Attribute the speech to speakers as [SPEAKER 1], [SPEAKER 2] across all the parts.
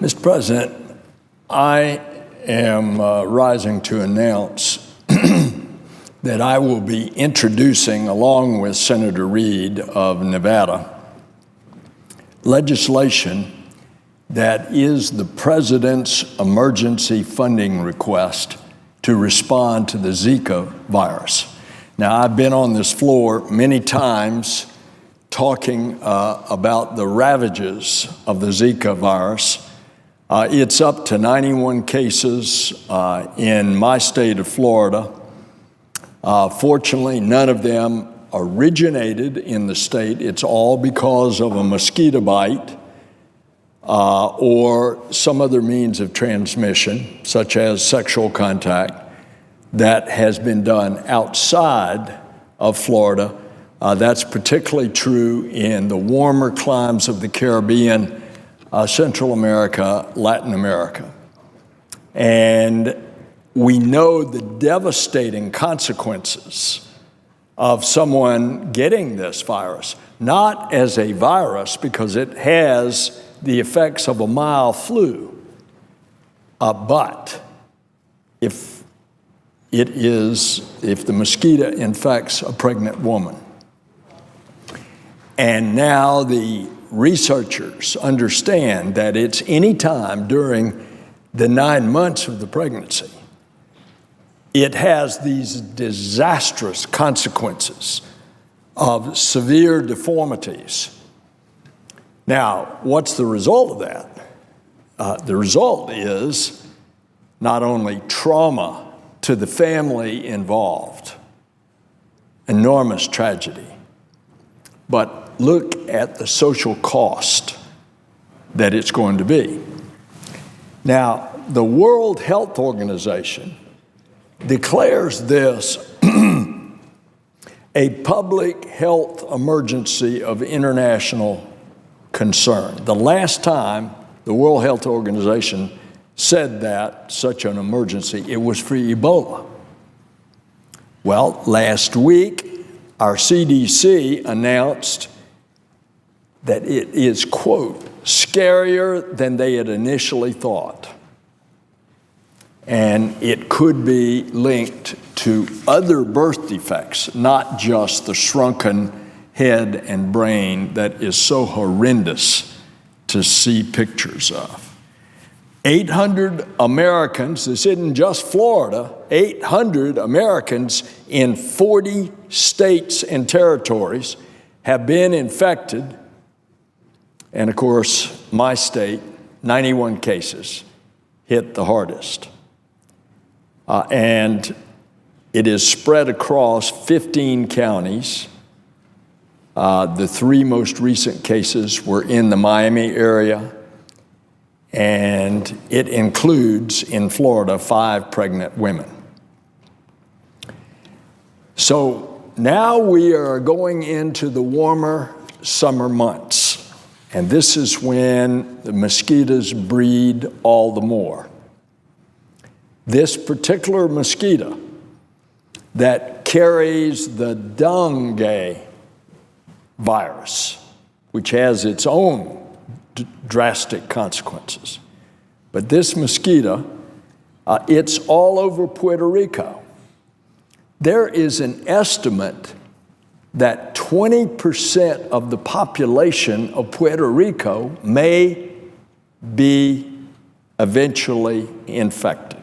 [SPEAKER 1] Mr. President, I am rising to announce that I will be introducing, along with Senator Reid of Nevada, legislation that is the President's emergency funding request to respond to the Zika virus. Now, I've been on this floor many times talking about the ravages of the Zika virus. It's up to 91 cases in my state of Florida. Fortunately, none of them originated in the state. It's all because of a mosquito bite or some other means of transmission, such as sexual contact, that has been done outside of Florida. That's particularly true in the warmer climes of the Caribbean, Central America, Latin America. And we know the devastating consequences of someone getting this virus, not as a virus because it has the effects of a mild flu, but if the mosquito infects a pregnant woman. And now the researchers understand that it's any time during the 9 months of the pregnancy. It has these disastrous consequences of severe deformities. Now, what's the result of that? The result is not only trauma to the family involved, enormous tragedy, but look at the social cost that it's going to be. Now, the World Health Organization declares this a public health emergency of international concern. The last time the World Health Organization said that, such an emergency, it was for Ebola. Well, last week, our CDC announced that it is, quote, scarier than they had initially thought. And it could be linked to other birth defects, not just the shrunken head and brain that is so horrendous to see pictures of. 800 Americans, this isn't just Florida, 800 Americans in 40 states and territories have been infected. And of course, my state, 91 cases, hit the hardest. And it is spread across 15 counties. The 3 most recent cases were in the Miami area, and it includes, in Florida, 5 pregnant women. So now we are going into the warmer summer months, and this is when the mosquitoes breed all the more. This particular mosquito that carries the dengue virus, which has its own drastic consequences. But this mosquito, it's all over Puerto Rico. There is an estimate that 20% of the population of Puerto Rico may be eventually infected.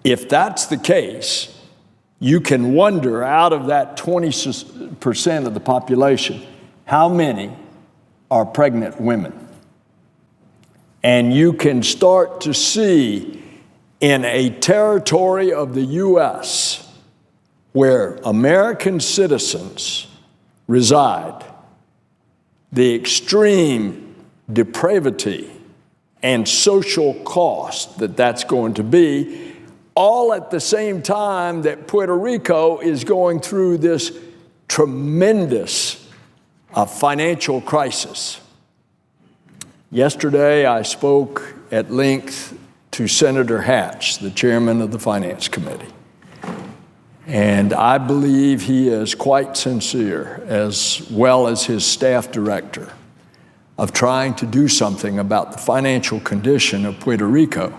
[SPEAKER 1] If that's the case, you can wonder, out of that 20% of the population, how many are pregnant women. And you can start to see in a territory of the U.S. where American citizens reside, the extreme depravity and social cost that that's going to be, all at the same time that Puerto Rico is going through this tremendous financial crisis. Yesterday, I spoke at length to Senator Hatch, the chairman of the Finance Committee. And I believe he is quite sincere, as well as his staff director, of trying to do something about the financial condition of Puerto Rico.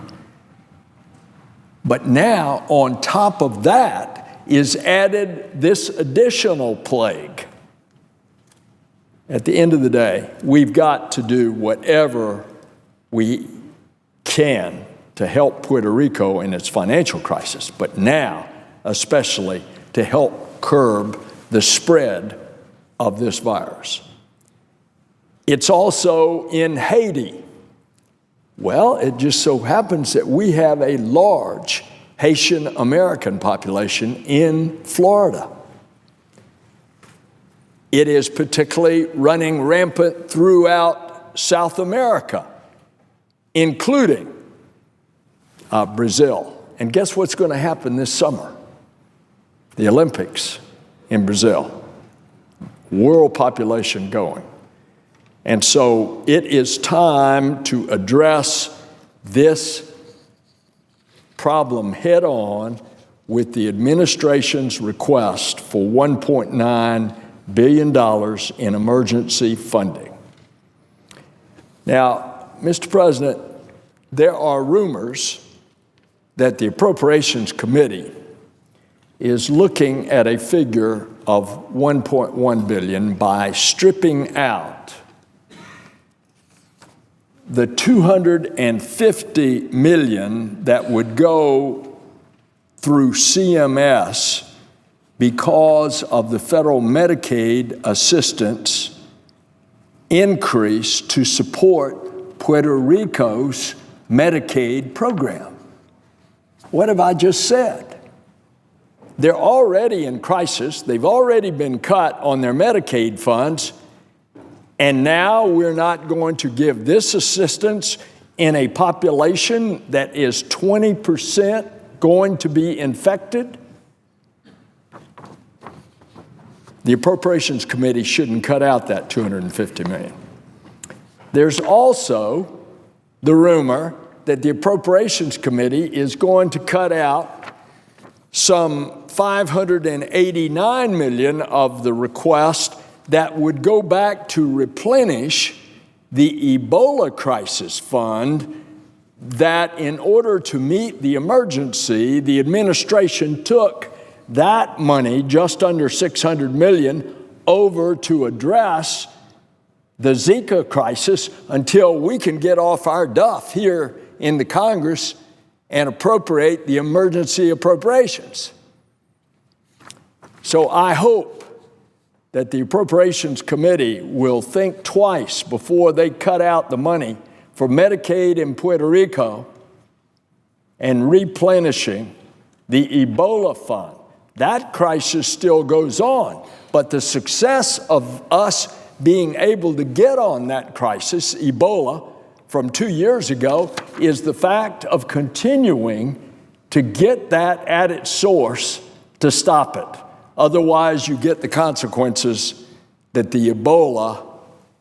[SPEAKER 1] But now, on top of that, is added this additional plague. At the end of the day, we've got to do whatever we can to help Puerto Rico in its financial crisis, but now, especially, to help curb the spread of this virus. It's also in Haiti. Well, it just so happens that we have a large Haitian American population in Florida. It is particularly running rampant throughout South America, including Brazil. And guess what's going to happen this summer? The Olympics in Brazil. World population going. And so it is time to address this problem head on with the administration's request for $1.9 billion in emergency funding. Now, Mr. President, there are rumors that the Appropriations Committee is looking at a figure of $1.1 billion by stripping out the $250 million that would go through CMS because of the federal Medicaid assistance increase to support Puerto Rico's Medicaid program. What have I just said? They're already in crisis. They've already been cut on their Medicaid funds. And now we're not going to give this assistance in a population that is 20% going to be infected? The Appropriations Committee shouldn't cut out that $250 million. There's also the rumor that the Appropriations Committee is going to cut out some $589 million of the request that would go back to replenish the Ebola crisis fund that, in order to meet the emergency, the administration took that money, just under $600 million, over to address the Zika crisis until we can get off our duff here in the Congress and appropriate the emergency appropriations. So I hope that the Appropriations Committee will think twice before they cut out the money for Medicaid in Puerto Rico and replenishing the Ebola fund. That crisis still goes on, but the success of us being able to get on that crisis, Ebola, from 2 years ago, is the fact of continuing to get that at its source to stop it. Otherwise, you get the consequences that the Ebola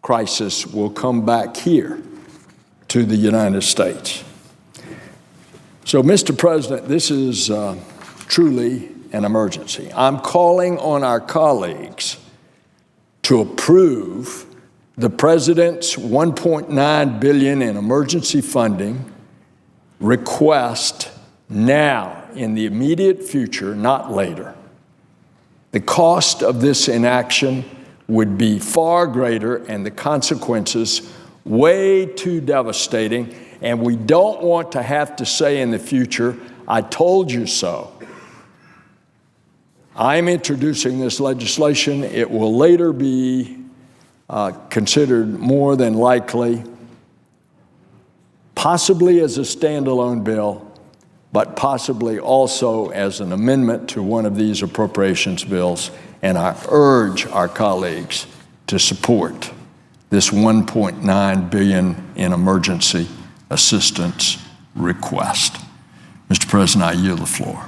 [SPEAKER 1] crisis will come back here to the United States. So, Mr. President, this is truly an emergency. I'm calling on our colleagues to approve the President's $1.9 billion in emergency funding request now, in the immediate future, not later. The cost of this inaction would be far greater and the consequences way too devastating, and we don't want to have to say in the future, "I told you so." I'm introducing this legislation. It will later be considered more than likely, possibly as a standalone bill, but possibly also as an amendment to one of these appropriations bills. And I urge our colleagues to support this $1.9 billion in emergency assistance request. Mr. President, I yield the floor.